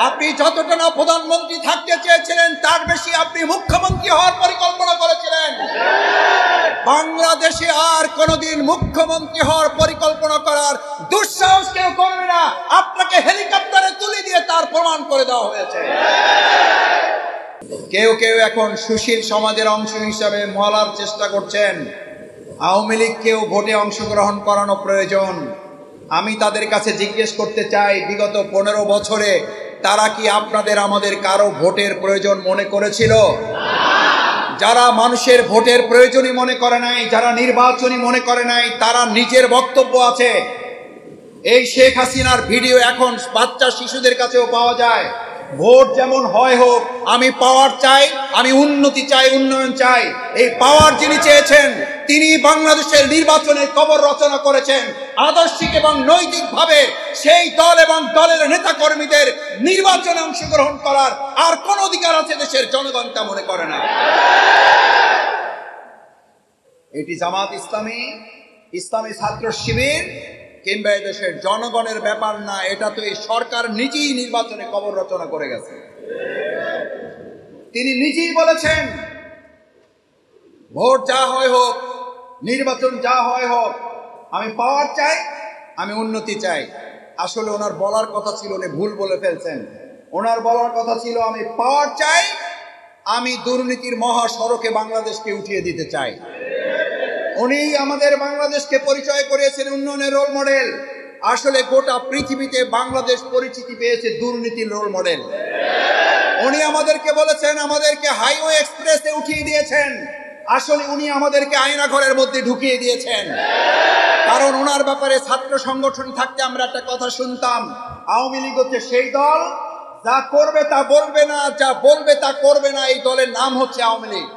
আপনি যতটা না প্রধানমন্ত্রী থাকতে চেয়েছিলেন তার বেশি আপনি মুখ্যমন্ত্রী হওয়ার পরিকল্পনা করেছিলেন। বাংলাদেশে আর কোনোদিন মুখ্যমন্ত্রী হওয়ার পরিকল্পনা করার দুঃসাহস কেউ করবে না। আপনাকে হেলিকপ্টারে তুলে দিয়ে তার প্রমাণ করে দেওয়া হয়েছে। কেউ কেউ এখন সুশীল সমাজের অংশ হিসাবে মহলার চেষ্টা করছেন আওয়ামী লীগকেও ভোটে অংশগ্রহণ করানো প্রয়োজন। আমি তাদের কাছে জিজ্ঞেস করতে চাই, বিগত 15 বছরে তারা কি আপনাদের আমাদের কারো ভোটের প্রয়োজন মনে করেছিল? যারা মানুষের ভোটের প্রয়োজনই মনে করে নাই, যারা নির্বাচনই মনে করে নাই, তারা নিজের বক্তব্য আছে। এই শেখ হাসিনার ভিডিও এখন বাচ্চা শিশুদের কাছেও পাওয়া যায়। ভোট যেমন হয় হোক, আমি পাওয়ার চাই, আমি উন্নতি চাই, উন্নয়ন চাই। এই পাওয়ার যিনি চেয়েছেন তিনি বাংলাদেশের নির্বাচনের কবর রচনা করেছেন। আদর্শিক এবং নৈতিকভাবে সেই দল এবং দলের নেতা কর্মীদের নির্বাচনে অংশগ্রহণ করার আর কোন অধিকার আছে দেশের জনগণ তা মনে করে না। এটি জামাত ইসলামী, ইসলামী ছাত্র শিবির কিংবা দেশের জনগণের ব্যাপার না। এটা তো এই সরকার নিজেই নির্বাচনে কবর রচনা করে গেছে। তিনি নিজেই বলেছেন ভোট যা হয় হোক, নির্বাচন যা হয় হোক, আমি পাওয়ার চাই, আমি উন্নতি চাই। আসলে ওনার বলার কথা ছিল, উনি ভুল বলে ফেলছেন। ওনার বলার কথা ছিল আমি পাওয়ার চাই, আমি দুর্নীতির মহাসড়কে বাংলাদেশকে উঠিয়ে দিতে চাই। উনি আমাদের বাংলাদেশকে পরিচয় করিয়েছেন উন্নয়নের রোল মডেল। আসলে গোটা পৃথিবীতে বাংলাদেশ পরিচিতি পেয়েছে দুর্নীতির রোল মডেল। উনি আমাদেরকে বলেছেন আমাদেরকে হাইওয়ে এক্সপ্রেসে উঠিয়ে দিয়েছেন। আসলে উনি আমাদেরকে আয়না ঘরের মধ্যে ঢুকিয়ে দিয়েছেন। কারণ ওনার ব্যাপারে ছাত্র সংগঠন থাকতে আমরা একটা কথা শুনতাম, আওয়ামী লীগ হচ্ছে সেই দল যা করবে তা বলবে না, যা বলবে তা করবে না। এই দলের নাম হচ্ছে আওয়ামী লীগ।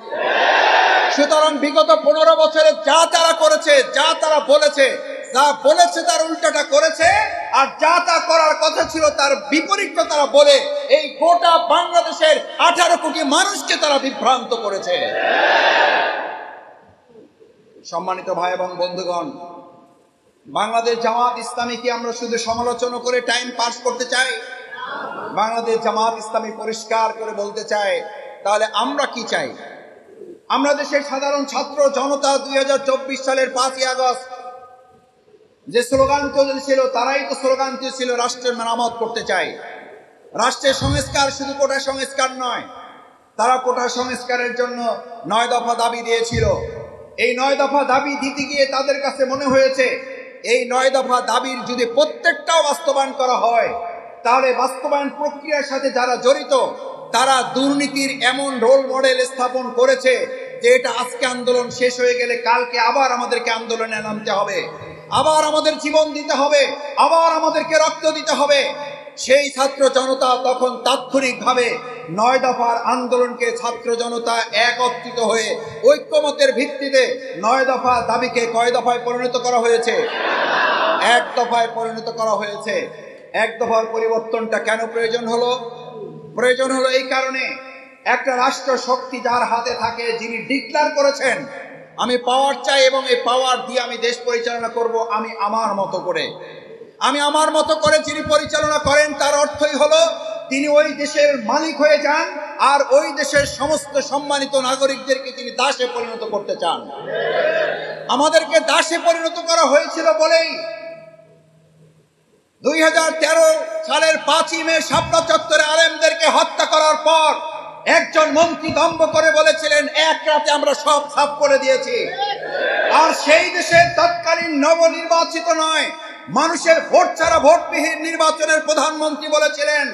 সুতরাং বিগত 15 বছরে যা তারা করেছে, যা তারা বলেছে, যা বলেছে তার উল্টাটা করেছে, আর যা তা করার কথা ছিল তার বিপরীতটা তারা বলে এই গোটা বাংলাদেশের 18 কোটি মানুষকে তারা বিভ্রান্ত করেছে। সম্মানিত ভাই এবং বন্ধুগণ, বাংলাদেশ জামাত ইসলামী কি আমরা শুধু সমালোচনা করে টাইম পাস করতে চাই? বাংলাদেশ জামাত ইসলামী পরিষ্কার করে বলতে চাই, তাহলে আমরা কি চাই? আমরা দেশের সাধারণ ছাত্র জনতা 2024 সালের 5ই আগস্ট যে স্লোগান চলেছিল, তারাই তো স্লোগান ছিল রাষ্ট্রের মেরামত করতে চাই। রাষ্ট্রের সংস্কার শুধু কোটা সংস্কার নয়, তারা কোটা সংস্কারের জন্য 9 দফা দাবি দিয়েছিল। এই 9 দফা দাবি দিতে গিয়ে তাদের কাছে মনে হয়েছে এই 9 দফা দাবির যদি প্রত্যেকটাও বাস্তবায়ন করা হয়, তাহলে বাস্তবায়ন প্রক্রিয়ার সাথে যারা জড়িত তারা দুর্নীতির এমন রোল মডেল স্থাপন করেছে যে এটা আজকে আন্দোলন শেষ হয়ে গেলে কালকে আবার আমাদেরকে আন্দোলনে নামতে হবে, আবার আমাদের জীবন দিতে হবে, আবার আমাদেরকে রক্ত দিতে হবে। সেই ছাত্র জনতা তখন তাৎক্ষণিকভাবে 9 দফার আন্দোলনকে ছাত্র জনতা একত্রিত হয়ে ঐক্যমতের ভিত্তিতে 9 দফা দাবিকে কয় দফায় পরিণত করা হয়েছে? 1 দফায় পরিণত করা হয়েছে। 1 দফার পরিবর্তনটা কেন প্রয়োজন হলো? প্রয়োজন হলো এই কারণে, একটা রাষ্ট্র শক্তি যার হাতে থাকে, যিনি ডিক্লেয়ার করেছেন আমি পাওয়ার চাই এবং এই পাওয়ার দিয়ে আমি দেশ পরিচালনা করব আমি আমার মতো করে। আমি আমার মতো করে যিনি পরিচালনা করেন তার অর্থই হলো তিনি ওই দেশের মালিক হয়ে যান আর ওই দেশের সমস্ত সম্মানিত নাগরিকদেরকে তিনি দাসে পরিণত করতে চান। আমাদেরকে দাসে পরিণত করা হয়েছিল বলেই 2013 সালের 5ই মে শাপলা চত্বরে আলেমদেরকে হত্যা করার পর একজন মন্ত্রী দম্ভ করে বলেছিলেন 1 রাতে আমরা সব সাফ করে দিয়েছি। আর সেই দেশের তৎকালীন নবনির্বাচিত নয়, মানুষের ভোট ছাড়া ভোটবিহীন নির্বাচনের প্রধানমন্ত্রী বলেছিলেন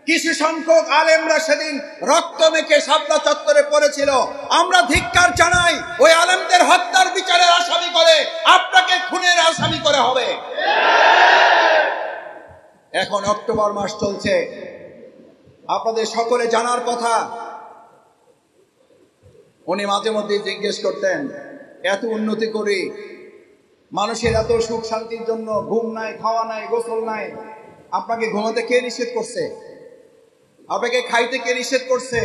কিছু সংখ্যক আলেমরা সেদিন রক্ত মেখে শাপলা চত্বরে পড়েছিল। আমরা ধিক্কার জানাই, ওই আলেমদের হত্যার বিচারের আসামি করে আপনাকে খুনের আসামি করে হবে। এখন অক্টোবর মাস চলছে, আপনাদের সকলে জানার কথা, উনি মাঝে মধ্যে জিজ্ঞেস করতেন এত উন্নতি করি, মানুষের এত সুখ শান্তির জন্য ঘুম নাই, খাওয়া নাই, গোসল নাই, আপনাকে ঘুমাতে কে নিষেধ করছে? আপনাকে খাইতে কে নিষেধ করছে?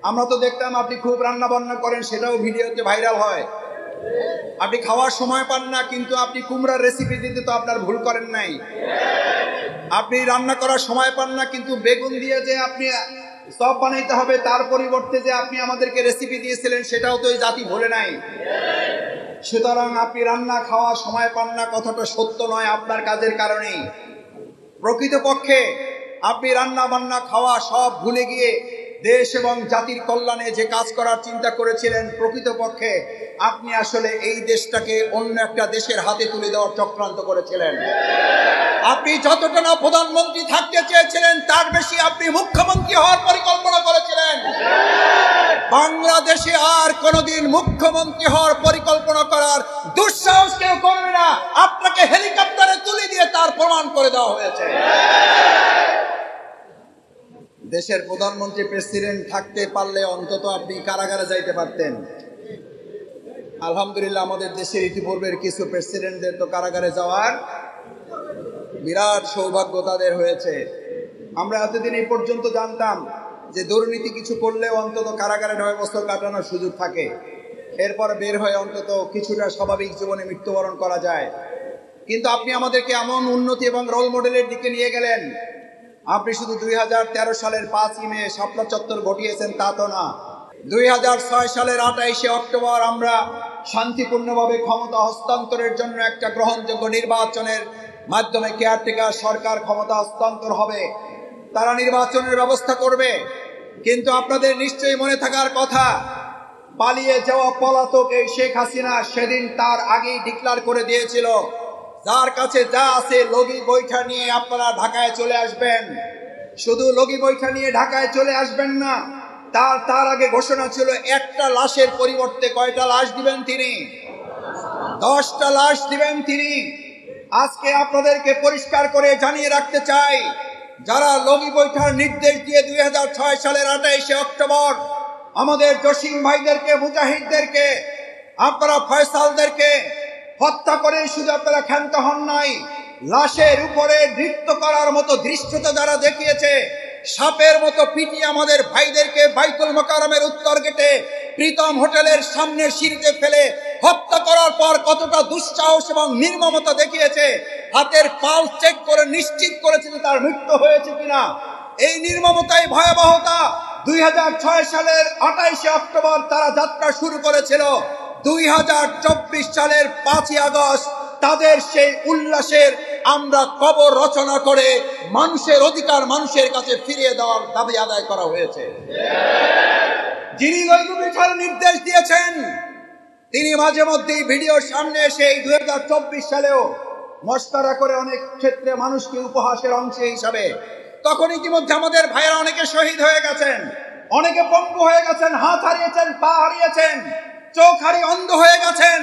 আমরা তো দেখতাম আপনি খুব রান্না বান্না করেন, সেটাও ভিডিওতে ভাইরাল হয়। আপনি খাওয়ার সময় পান না, কিন্তু আপনি কুমড়ার রেসিপি দিতে তো আপনার ভুল করেন নাই। আপনি রান্না করার সময় পান না, কিন্তু বেগুন দিয়ে যে আপনি সব বানাইতে হবে তার পরিবর্তে যে আপনি আমাদেরকে রেসিপি দিয়েছিলেন সেটাও তো এই জাতি ভুলে নাই। সুতরাং আপনি রান্না খাওয়া সময় পান না কথাটা সত্য নয় আপনার কাজের কারণেই। প্রকৃতপক্ষে আপনি রান্না বান্না খাওয়া সব ভুলে গিয়ে দেশ এবং জাতির কল্যাণে যে কাজ করার চিন্তা করেছিলেন, প্রকৃতপক্ষে আপনি আসলে এই দেশটাকে অন্য একটা দেশের হাতে তুলে দেওয়ার চক্রান্ত করেছিলেন। আপনি যতটা না প্রধানমন্ত্রী থাকতে চেয়েছিলেন তার বেশি আপনি মুখ্যমন্ত্রী হওয়ার পরিকল্পনা করেছিলেন। বাংলাদেশে আর কোনোদিন মুখ্যমন্ত্রী হওয়ার পরিকল্পনা করার দুঃসাহস কেউ করবে না। আপনাকে হেলিকপ্টারে তুলে দিয়ে তার প্রমাণ করে দেওয়া হয়েছে। দেশের প্রধানমন্ত্রী প্রেসিডেন্ট থাকতে পারলে অন্তত আপনি কারাগারে যাইতে পারতেন। আলহামদুলিল্লাহ, আমাদের দেশের ইতিপূর্বের কিছু প্রেসিডেন্টদের তো কারাগারে যাওয়ার বিরাট সৌভাগ্য তাদের হয়েছে। আমরা এতদিন এই পর্যন্ত জানতাম যে দুর্নীতি কিছু করলেও অন্তত কারাগারে 9 বছর কাটানোর সুযোগ থাকে, এরপর বের হয়ে অন্তত কিছুটা স্বাভাবিক জীবনে মৃত্যুবরণ করা যায়। কিন্তু আপনি আমাদেরকে এমন উন্নতি এবং রোল মডেলের দিকে নিয়ে গেলেন। আপনি শুধু 2013 সালের 5ই মে শাপলা চত্বর ঘটিয়েছেন তা তো না। 2006 সালের 28শে অক্টোবর আমরা শান্তিপূর্ণভাবে ক্ষমতা হস্তান্তরের জন্য একটা গ্রহণযোগ্য নির্বাচনের মাধ্যমে কেয়ারটেকার সরকার ক্ষমতা হস্তান্তর হবে, তারা নির্বাচনের ব্যবস্থা করবে। কিন্তু আপনাদের নিশ্চয়ই মনে থাকার কথা, পালিয়ে যাওয়া পলাতক এই শেখ হাসিনা সেদিন তার আগেই ডিক্লার করে দিয়েছিল, যার কাছে যা আছে লগি বৈঠা নিয়ে আপনারা ঢাকায় চলে আসবেন। শুধু লগি বৈঠা নিয়ে ঢাকায় চলে আসবেন না, তার আগে ঘোষণা ছিল একটা লাশের পরিবর্তে কয়টা লাশ দিবেন তিনি? 10টা লাশ দিবেন তিনি। আজকে আপনাদেরকে পরিষ্কার করে জানিয়ে রাখতে চাই, যারা লগি বৈঠার নির্দেশ দিয়ে 2006 সালের 28শে অক্টোবর আমাদের জসিম ভাইদেরকে, মুজাহিদদেরকে, আপনারা ফয়সালদেরকে হত্যা করে শুধু আপনারা ক্ষান্ত হন নাই, লাশের উপরে নৃত্য করার মতো দৃশ্যতা যারা দেখিয়েছে, সাপের মতো পিটিয়ে আমাদের ভাইদেরকে বাইতুল মোকাররমের উত্তর গেটে প্রীতম হোটেলের সামনে সিঁড়িতে ফেলে হত্যা করার পর কতটা দুঃসাহস এবং নির্মমতা দেখিয়েছে, হাতের পালস চেক করে নিশ্চিত করেছে যে তার মৃত্যু হয়েছে কিনা। এই নির্মমতাই ভয়াবহতা 2006 সালের 28শে অক্টোবর তারা যাত্রা শুরু করেছিল। 2024 সালের 5ই আগস্ট তাদের সেই উল্লাসের আমরা কবর রচনা করে মানুষের অধিকার মানুষের কাছে ফিরিয়ে দেওয়ার দাবি আদায় করা হয়েছে। যিনি লগি বৈঠার নির্দেশ দিয়েছেন তিনি মাঝে মধ্যেই ভিডিওর সামনে এসে 2024 সালেও মশকরা করে অনেক ক্ষেত্রে মানুষকে উপহাসের অংশ হিসাবে, তখন ইতিমধ্যে আমাদের ভাইয়েরা অনেকে শহীদ হয়ে গেছেন, অনেকে পঙ্গু হয়ে গেছেন, হাত হারিয়েছেন, পা হারিয়েছেন, চোখ হারিয়ে অন্ধ হয়ে গেছেন।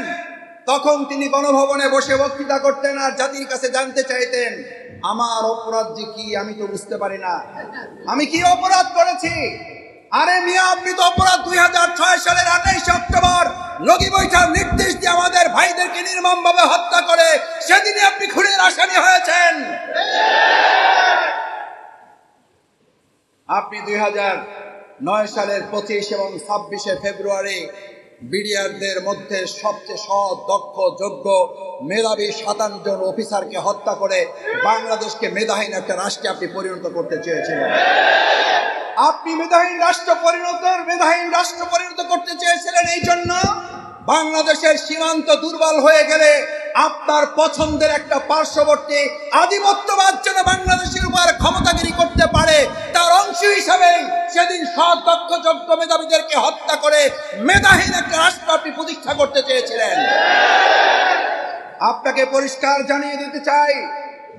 তখন তিনি গণভবনে বসে বক্তৃতা করতেন আর জাতির কাছে জানতে চাইতেন, আমার অপরাধ যে কি আমি তো বুঝতে পারি না, আমি কি অপরাধ করেছি? আরে মিয়া, আপনি তো অপরাধ 2006 সালের 28শে অক্টোবর লগি বৈঠার নির্দেশ দিয়ে আমাদের ভাইদেরকে নির্মমভাবে হত্যা করে সেদিনই আপনি খুনের আসামি হয়েছেন। আপনি 2009 সালের 25 এবং 26শে ফেব্রুয়ারি বিডিআরদের মধ্যে সবচেয়ে সৎ, দক্ষ, যোগ্য, মেধাবী 57 জন অফিসারকে হত্যা করে বাংলাদেশকে মেধাহীন একটা রাষ্ট্রে আপনি পরিণত করতে চেয়েছিলেন। আপনি মেধাহীন রাষ্ট্র পরিণত করতে চেয়েছিলেন এই জন্য বাংলাদেশের সীমান্ত দুর্বল হয়ে গেলে আপনার পছন্দের একটা পার্শ্ববর্তী আধিপত্যবাদ যেন বাংলাদেশের উপর ক্ষমতাগিরি করতে পারে তার অংশ হিসাবে সেদিন সৎ, দক্ষ, যোগ্য, মেধাবীদেরকে হত্যা করে মেধাহীন একটা রাষ্ট্র আপনি প্রতিষ্ঠা করতে চেয়েছিলেন। আপনাকে পরিষ্কার জানিয়ে দিতে চাই,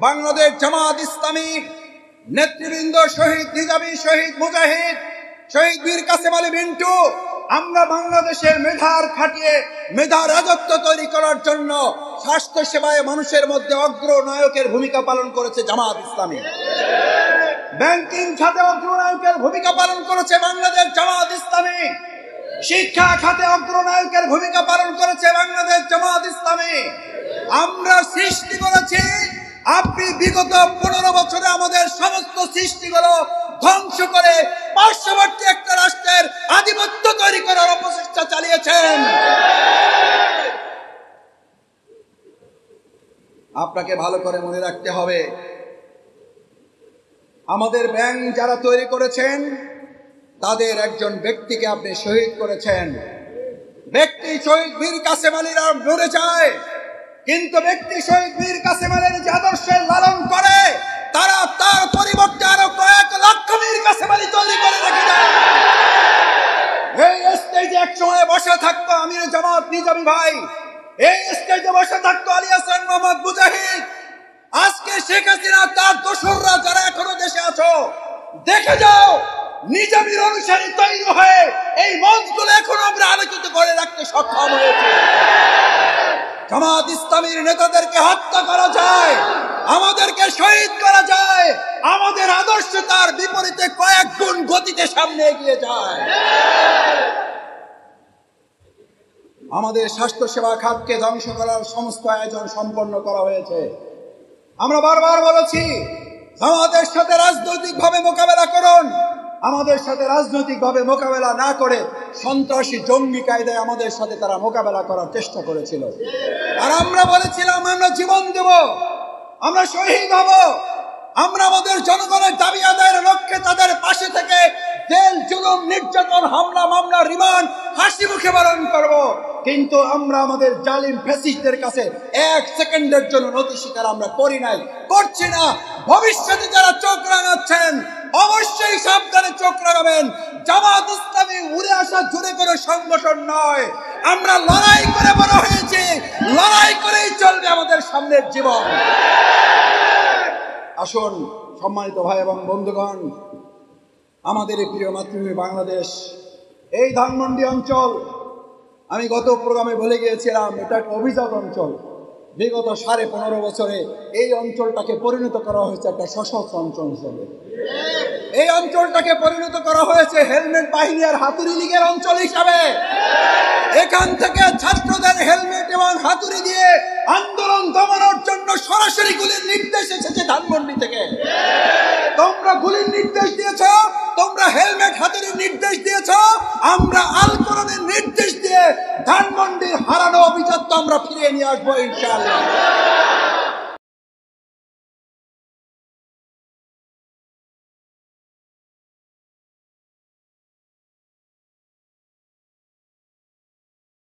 বাংলাদেশ জামাত ইসলামীর নেতৃবৃন্দ, শহীদ নিজামী, শহীদ মুজাহিদ, শহীদ বীর কাসেম আলী মিন্টু, আমরা বাংলাদেশের মেধার খাটিয়ে মেধা রাজত্ব তৈরি করার জন্য স্বাস্থ্য সেবায় মানুষের মধ্যে অগ্রনায়কের ভূমিকা পালন করেছে জামাত ইসলামী। ব্যাংকিং খাতে অগ্রনায়কের ভূমিকা পালন করেছে বাংলাদেশ জামাত ইসলামী। শিক্ষা খাতে অগ্রনায়কের ভূমিকা পালন করেছে বাংলাদেশ জামাত ইসলামী। আমরা সৃষ্টি করেছি, আপনি বিগত 15 বছরে আমাদের সমস্ত সৃষ্টিগুলো ধ্বংস করে পার্শ্ববর্তী একটা রাষ্ট্রের আধিপত্য তৈরি করার অপচেষ্টা চালিয়েছেন। আপনাকে ভালো করে মনে রাখতে হবে, আমাদের ব্যাংক যারা তৈরি করেছেন তাদের একজন ব্যক্তিকে আপনি শহীদ করেছেন। ব্যক্তি শহীদ বীর কাসেম আলীরা মরে যায়, কিন্তু ব্যক্তি শহীদ বীর কাসেম আলীর যে আদর্শের লালন করে তারা তার পরিবর্তে আরো কয়েক লক্ষ বীর কাসেম আলী তৈরি করে রেখে যায়। এই স্টেজে এক সময় বসে থাকতো আমির জামাত নিজামী ভাই, এই স্টেজে বসে থাকতো আলী হাসান মোহাম্মদ মুজাহিদ। আজকে শেখ হাসিনা তার দোসররা যারা এখনো দেশে আছো, দেখে যাও নিজামীর অনুসারী তৈরি হয়ে এই মঞ্চগুলো এখনো আমরা আলোচিত করে রাখতে সক্ষম হয়েছে। জামাত ইসলামীর নেতাদেরকে হত্যা করা যায়, আমাদেরকে শহীদ করা যায়, আমাদের আদর্শ তার বিপরীতে কয়েক গুণ গতিতে সামনে এগিয়ে যায়। আমাদের স্বাস্থ্য সেবা খাতকে ধ্বংস করার সমস্ত আয়োজন সম্পন্ন করা হয়েছে। আমরা বারবার বলেছি জামাতের সাথে রাজনৈতিকভাবে মোকাবেলা করুন, আমাদের সাথে রাজনৈতিকভাবে মোকাবেলা না করে সন্ত্রাসী জঙ্গি কায়দায় আমাদের সাথে তারা মোকাবেলা করার চেষ্টা করেছিল। আর আমরা বলেছিলাম আমরা জীবন দেব, আমরা শহীদ হব, আমরা আমাদের জনগণের দাবি আদায়ের লক্ষ্যে তাদের পাশে থেকে জেল জুলুম নির্যাতন হামলা মামলা রিমান্ড হাসি মুখে পালন করব। কিন্তু আমরা আমাদের জালিম ফ্যাসিস্টদের কাছে এক সেকেন্ডের জন্য নতি স্বীকার আমরা করি নাই, করছি না। ভবিষ্যতে যারা চোখ রাঙাচ্ছেন অবশ্যই সাবধানে চোখ রাখাবেন। জামাত ইসলামী উড়ে আসা জুড়ে করে সংগঠন নয়, আমরা লড়াই করে বড় হয়েছি, লড়াই করেই চলবে আমাদের সামনের জীবন। আসুন সম্মানিত ভাই এবং বন্ধুগণ, আমাদের এই প্রিয় মাতৃভূমি বাংলাদেশ, এই ধানমন্ডি অঞ্চল, আমি গত প্রোগ্রামে বলে গিয়েছিলাম এটা একটা অভিজাত অঞ্চল। বিগত 15.5 বছরে এই অঞ্চলটাকে পরিণত করা হয়েছে একটা সশস্ত্র অঞ্চল হিসেবে। এই অঞ্চলটাকে পরিণত করা হয়েছে হেলমেট বাহিনী আর হাতুড়ি লীগের অঞ্চল হিসাবে। এখান থেকে ছাত্রদের হেলমেট এবং হাতুড়ি দিয়ে আন্দোলন দমানোর জন্য সরাসরি গুলির নির্দেশ এসেছে ধানমন্ডি থেকে। তোমরা গুলির নির্দেশ দিয়েছ, তোমরা হেলমেট হাতুড়ির নির্দেশ দিয়েছ, আমরা আল কোরআনের নির্দেশ দিয়ে ধানমন্ডির হারানো অভিজাত্য আমরা ফিরিয়ে নিয়ে আসবো ইনশাআল্লাহ।